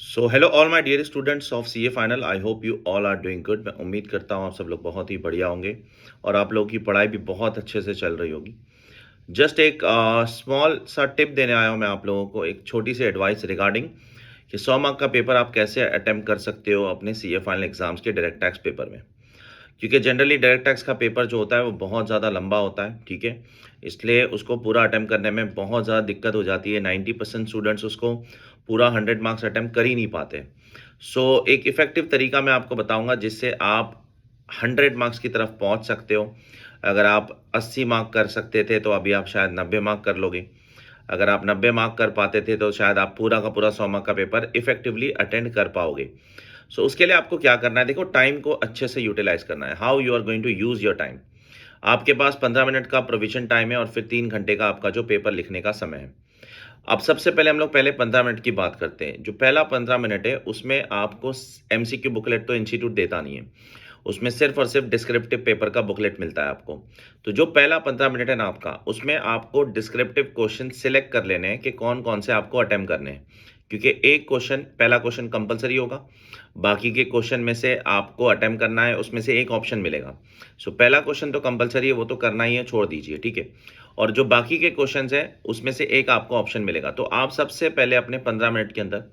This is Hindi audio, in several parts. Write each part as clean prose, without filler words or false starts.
So hello all my dear students of CA final. I hope you all are doing good. मैं उम्मीद करता हूँ आप सब लोग बहुत ही बढ़िया होंगे और आप लोगों की पढ़ाई भी बहुत अच्छे से चल रही होगी। जस्ट एक स्मॉल सा टिप देने आया हूँ मैं आप लोगों को, एक छोटी सी एडवाइस रिगार्डिंग कि 100 मार्क का पेपर आप कैसे अटेम्प्ट कर सकते हो अपने सीए फाइनल एग्जाम्स के डायरेक्ट टैक्स पेपर में। क्योंकि जनरली डायरेक्ट टैक्स का पेपर जो होता है वो बहुत ज़्यादा लंबा होता है, ठीक है। इसलिए उसको पूरा अटेम्प्ट करने में बहुत ज़्यादा दिक्कत हो जाती है। 90% स्टूडेंट्स उसको पूरा 100 मार्क्स अटेम्प्ट कर ही नहीं पाते। एक इफ़ेक्टिव तरीका मैं आपको बताऊंगा जिससे आप 100 मार्क्स की तरफ पहुंच सकते हो। अगर आप 80 मार्क कर सकते थे तो अभी आप शायद 90 मार्क कर लोगे। अगर आप 90 मार्क कर पाते थे तो शायद आप पूरा का पूरा 100 मार्क का पेपर इफेक्टिवली अटेंड कर पाओगे। उसके लिए आपको क्या करना है, देखो टाइम को अच्छे से यूटिलाइज करना है। How you are going to use your time. आपके पास 15 मिनट का प्रोविजन टाइम है और फिर 3 घंटे का आपका जो पेपर लिखने का समय है। अब सबसे पहले हम लोग पहले 15 मिनट की बात करते हैं। जो पहला 15 मिनट है उसमें आपको एमसीक्यू बुकलेट तो इंस्टीट्यूट देता नहीं है, उसमें सिर्फ और सिर्फ डिस्क्रिप्टिव पेपर का बुकलेट मिलता है आपको। तो जो पहला 15 मिनट है ना आपका, उसमें आपको डिस्क्रिप्टिव क्वेश्चन सिलेक्ट कर लेने हैं कि कौन कौन से आपको अटेम्प्ट करने हैं। क्योंकि एक क्वेश्चन, पहला क्वेश्चन कंपलसरी होगा, बाकी के क्वेश्चन में से आपको अटेम्प्ट करना है, उसमें से एक ऑप्शन मिलेगा। पहला क्वेश्चन तो कंपलसरी है, वो तो करना ही है, छोड़ दीजिए, ठीक है। और जो बाकी के क्वेश्चंस हैं उसमें से एक आपको ऑप्शन मिलेगा। तो आप सबसे पहले अपने 15 मिनट के अंदर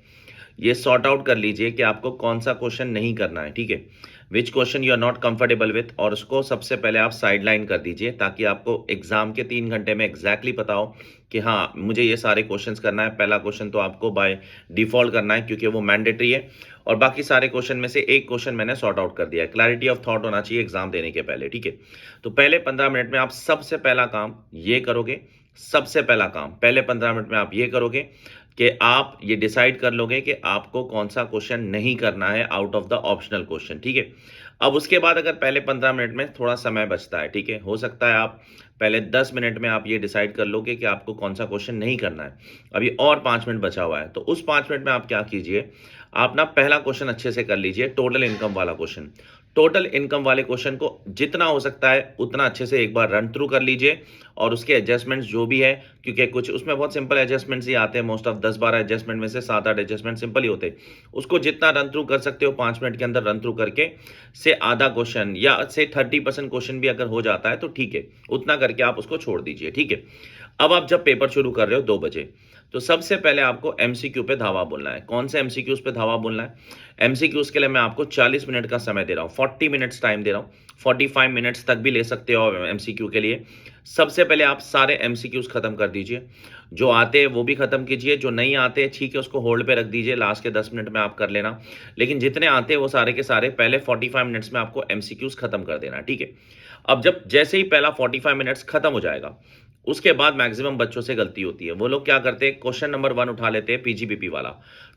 ये सॉर्ट आउट कर लीजिए कि आपको कौन सा क्वेश्चन नहीं करना है, ठीक है। Which question you are not comfortable with, और उसको सबसे पहले आप साइडलाइन कर दीजिए ताकि आपको एग्जाम के 3 घंटे में एग्जैक्टली पता हो कि हाँ मुझे ये सारे क्वेश्चंस करना है। पहला क्वेश्चन तो आपको बाय डिफॉल्ट करना है क्योंकि वो मैंडेटरी है, और बाकी सारे क्वेश्चन में से एक क्वेश्चन मैंने सॉर्ट आउट कर दिया है। क्लैरिटी ऑफ थॉट होना चाहिए एग्जाम देने के पहले, ठीक है। तो पहले 15 मिनट में आप सबसे पहला काम ये करोगे, सबसे पहला काम पहले 15 मिनट में आप ये करोगे कि आप ये डिसाइड कर लोगे कि आपको कौन सा क्वेश्चन नहीं करना है out of the optional question, ठीक है। अब उसके बाद अगर पहले 15 मिनट में थोड़ा समय बचता है, ठीक है, हो सकता है आप पहले 10 मिनट में आप ये डिसाइड कर लोगे कि आपको कौन सा क्वेश्चन नहीं करना है। अभी और 5 मिनट बचा हुआ है, तो उस 5 मिनट में आप क्या कीजिए, आप ना पहला क्वेश्चन अच्छे से कर लीजिए, टोटल इनकम वाला क्वेश्चन। टोटल इनकम वाले क्वेश्चन को जितना हो सकता है उतना अच्छे से एक बार रन थ्रू कर लीजिए, और उसके एडजस्टमेंट्स जो भी है, क्योंकि कुछ उसमें बहुत सिंपल एडजस्टमेंट्स ही आते हैं। मोस्ट ऑफ 10-12 एडजस्टमेंट में से 7-8 एडजस्टमेंट सिंपल ही होते हैं। उसको जितना रन थ्रू कर सकते हो 5 मिनट के अंदर रन थ्रू करके से आधा क्वेश्चन या से 30% क्वेश्चन भी अगर हो जाता है तो ठीक है, उतना करके आप उसको छोड़ दीजिए, ठीक है। अब आप जब पेपर शुरू कर रहे हो 2 बजे, तो सबसे पहले आपको एमसीक्यू पे धावा बोलना है। कौन से एमसीक्यूज पे धावा बोलना है? एमसीक्यूज के लिए मैं आपको 40 मिनट का समय दे रहा हूँ, 40 मिनट्स टाइम दे रहा हूँ। 45 मिनट्स तक भी ले सकते हो एमसीक्यू के लिए। सबसे पहले आप सारे एमसीक्यूज खत्म कर दीजिए, जो आते हैं वो भी खत्म कीजिए, जो नहीं आते ठीक है उसको होल्ड पे रख दीजिए, लास्ट के 10 मिनट में आप कर लेना। लेकिन जितने आते हैं वो सारे के सारे पहले 45 मिनट्स में आपको एमसीक्यूज खत्म कर देना, ठीक है। अब जब जैसे ही पहला 45 मिनट्स खत्म हो जाएगा, उसके बाद मैक्सिमम बच्चों से गलती होती है। वो लोग क्या करते हैं, क्वेश्चन नंबर 1 उठा लेते हैं, पीजीबीपी वाला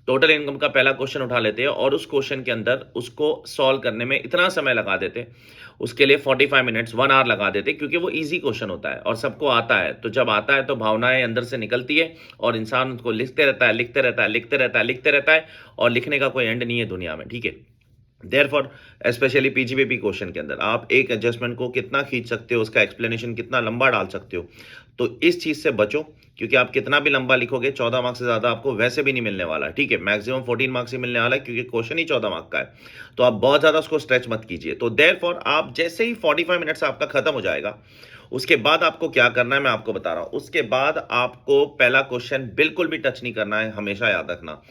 टोटल इनकम का पहला क्वेश्चन उठा लेते हैं, और उस क्वेश्चन के अंदर उसको सॉल्व करने में इतना समय लगा देते हैं, उसके लिए 45 मिनट्स 1 आवर लगा देते हैं, क्योंकि वो इजी क्वेश्चन होता है और सबको आता है। तो जब आता है तो भावनाएं अंदर से निकलती है और इंसान उसको लिखते रहता है, लिखते रहता है, लिखते रहता है, लिखते रहता है, और लिखने का कोई एंड नहीं है दुनिया में, ठीक है। देयरफॉर स्पेशली पीजीबीपी क्वेश्चन के अंदर आप एक एडजस्टमेंट को कितना खींच सकते हो, उसका एक्सप्लेनेशन कितना लंबा डाल सकते हो। तो इस चीज से बचो, क्योंकि आप कितना भी लंबा लिखोगे 14 मार्क्स से ज्यादा आपको वैसे भी नहीं मिलने वाला है, ठीक है। मैक्सिमम 14 मार्क्स ही मिलने वाला है, क्योंकि क्वेश्चन ही 14 मार्क का है। तो आप बहुत ज्यादा उसको स्ट्रेच मत कीजिए। तो देयरफॉर आप जैसे ही 45 मिनट्स आपका खत्म हो जाएगा, उसके बाद आपको क्या करना है मैं आपको बता रहा हूं। उसके बाद आपको पहला क्वेश्चन बिल्कुल भी टच नहीं करना है, हमेशा याद रखना।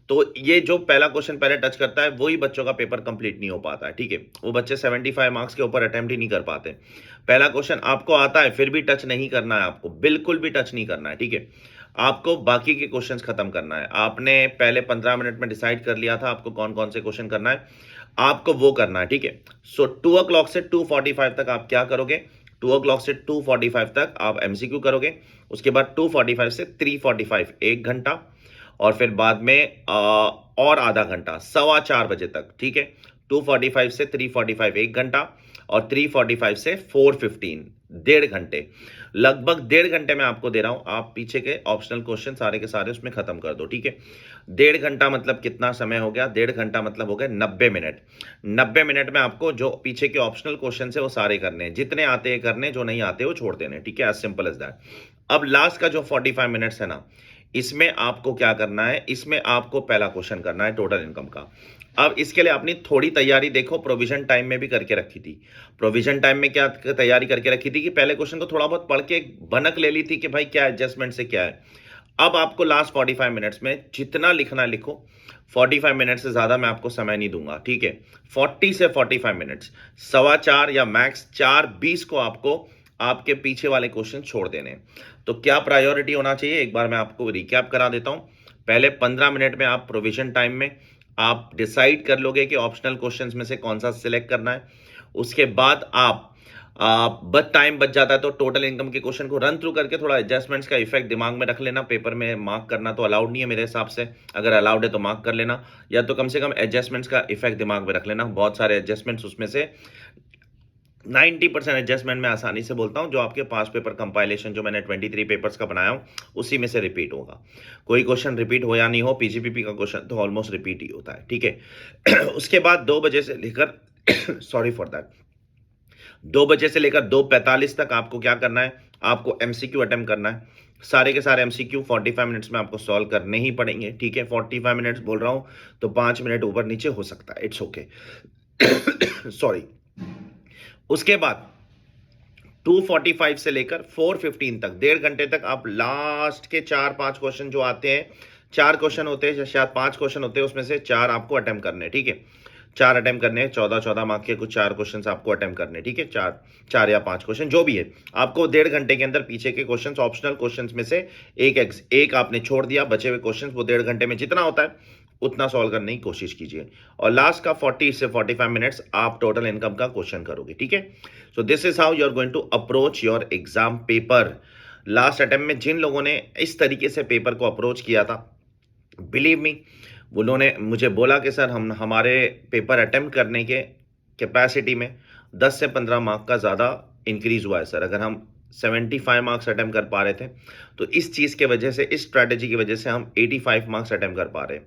तो ये जो पहला क्वेश्चन पहले टच करता है वही बच्चों का पेपर कंप्लीट नहीं हो पाता है, ठीक है। वो बच्चे 75 मार्क्स के ऊपर अटेम्प्ट ही नहीं कर पाते। पहला क्वेश्चन आपको आता है फिर भी टच नहीं करना है, आपको बिल्कुल भी टच नहीं करना है, ठीक है। आपको बाकी के क्वेश्चंस खत्म करना है। आपने पहले 15 मिनट में डिसाइड कर लिया था आपको कौन कौन से क्वेश्चन करना है, आपको वो करना है, ठीक है। 2 o'clock से 2:45 तक आप क्या करोगे, 2 o'clock से 2:45 तक आप एमसीक्यू करोगे। उसके बाद 2:45 से 3:45 1 घंटा, और फिर बाद में और आधा घंटा 4:15 बजे तक, ठीक है। 2:45 से 3:45 1 घंटा, और 3:45 से 4:15 1.5 घंटे। लगभग 1.5 घंटे में आपको दे रहा हूं, आप पीछे के ऑप्शनल क्वेश्चन सारे के सारे उसमें खत्म कर दो, ठीक है। 1.5 घंटा मतलब कितना समय हो गया, 1.5 घंटा मतलब हो गया 90 मिनट। 90 मिनट में आपको जो पीछे के ऑप्शनल क्वेश्चन है वो सारे करने हैं, जितने आते हैं करने, जो नहीं आते वो छोड़ देने, ठीक है। As simple as that. अब लास्ट का जो 45 मिनट्स है ना, इसमें आपको क्या करना है, इसमें आपको पहला क्वेश्चन करना है टोटल इनकम का। अब इसके लिए अपनी थोड़ी तैयारी देखो, प्रोविजन टाइम में भी करके रखी थी। प्रोविजन टाइम में क्या तैयारी करके रखी थी कि पहले क्वेश्चन को थोड़ा बहुत पढ़ के एक भनक ले ली थी कि भाई क्या एडजस्टमेंट से क्या है। अब आपको लास्ट 45 मिनट्स में जितना लिखना है लिखो। 45 मिनट से ज़्यादा मैं आपको समय नहीं दूंगा, ठीक है। 40 से 45 मिनट्स, 4:15 या मैक्स 4:20 को आपको आपके पीछे वाले क्वेश्चन छोड़ देने हैं। तो क्या प्रायोरिटी होना चाहिए, एक बार मैं आपको रिकैप करा देता हूं। पहले 15 मिनट में आप प्रोविजन टाइम में आप डिसाइड कर लोगे कि ऑप्शनल क्वेश्चंस में से कौन सा सिलेक्ट करना है। उसके बाद आप बस टाइम बच जाता है तो टोटल इनकम के क्वेश्चन को रन थ्रू करके थोड़ा एडजस्टमेंट्स का इफेक्ट दिमाग में रख लेना। पेपर में मार्क करना तो अलाउड नहीं है मेरे हिसाब से, अगर अलाउड है तो मार्क कर लेना, या तो कम से कम एडजस्टमेंट्स का इफेक्ट दिमाग में रख लेना। बहुत सारे एडजस्टमेंट्स, उसमें से 90% एडजस्टमेंट मैं आसानी से बोलता हूं, जो आपके पास पेपर कंपाइलेशन जो मैंने 23 पेपर्स का बनाया हूं उसी में से रिपीट होगा। कोई क्वेश्चन रिपीट हो या नहीं हो, पीजीपीपी का क्वेश्चन तो ऑलमोस्ट रिपीट ही होता है, ठीक है। उसके बाद 2 बजे से लेकर सॉरी फॉर दैट, 2 बजे से लेकर 2:45 तक आपको क्या करना है, आपको एमसीक्यू अटेम्प्ट करना है। सारे के सारे एमसीक्यू 45 मिनट्स में आपको सॉल्व करने ही पड़ेंगे, ठीक है। 45 मिनट्स बोल रहा हूं तो 5 मिनट ऊपर नीचे हो सकता है, इट्स ओके, सॉरी। उसके बाद 2:45 से लेकर 4:15 तक, 1.5 घंटे तक आप लास्ट के 4-5 क्वेश्चन जो आते हैं, 4 क्वेश्चन होते हैं, शायद 5 क्वेश्चन होते हैं, उसमें से 4 आपको अटेम्प्ट करने हैं, ठीक है। 4 अटेम्प्ट करने हैं, 14-14 मार्क के कुछ 4 क्वेश्चन आपको अटेम्प्ट करने हैं, ठीक है। 4 या 5 क्वेश्चन जो भी है, आपको 1.5 घंटे के अंदर पीछे के क्वेश्चन, ऑप्शनल क्वेश्चन में से एक आपने छोड़ दिया, बचे हुए क्वेश्चन वो 1.5 घंटे में जितना होता है उतना सॉल्व करने की कोशिश कीजिए। और लास्ट का 40 से 45 मिनट्स आप टोटल इनकम का क्वेश्चन करोगे, ठीक है। So this is how you are going to approach your exam paper. Last attempt में जिन लोगों ने इस तरीके से पेपर को अप्रोच किया था, बिलीव मी, उन्होंने मुझे बोला कि सर हम हमारे पेपर अटेम्प्ट करने के कैपेसिटी में 10 से 15 मार्क का ज़्यादा इंक्रीज हुआ है सर। अगर हम 75 मार्क्स अटेम्प्ट कर पा रहे थे तो इस चीज़ के वजह से, इस स्ट्रैटेजी की वजह से हम 85 मार्क्स अटेम्प्ट कर पा रहे हैं,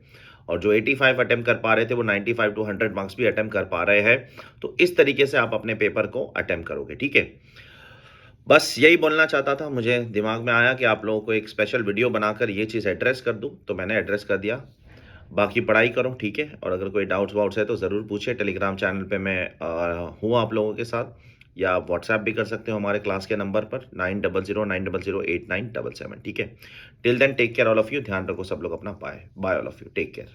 और जो 85 अटेम्प्ट कर पा रहे थे वो 95 टू 100 मार्क्स भी अटेम्प्ट कर पा रहे हैं। तो इस तरीके से आप अपने पेपर को अटेम्प्ट करोगे, ठीक है। बस यही बोलना चाहता था, मुझे दिमाग में आया कि आप लोगों को एक स्पेशल वीडियो बनाकर ये चीज़ एड्रेस कर दूं, तो मैंने एड्रेस कर दिया। बाकी पढ़ाई करो, ठीक है। और अगर कोई डाउट्स वाउट्स है तो ज़रूर पूछे। टेलीग्राम चैनल पे मैं हूँ आप लोगों के साथ, या आप व्हाट्सएप भी कर सकते हो हमारे क्लास के नंबर पर 9009008977, ठीक है। Till then take care all of you, ध्यान रखो सब लोग अपना, bye bye all of you, take care.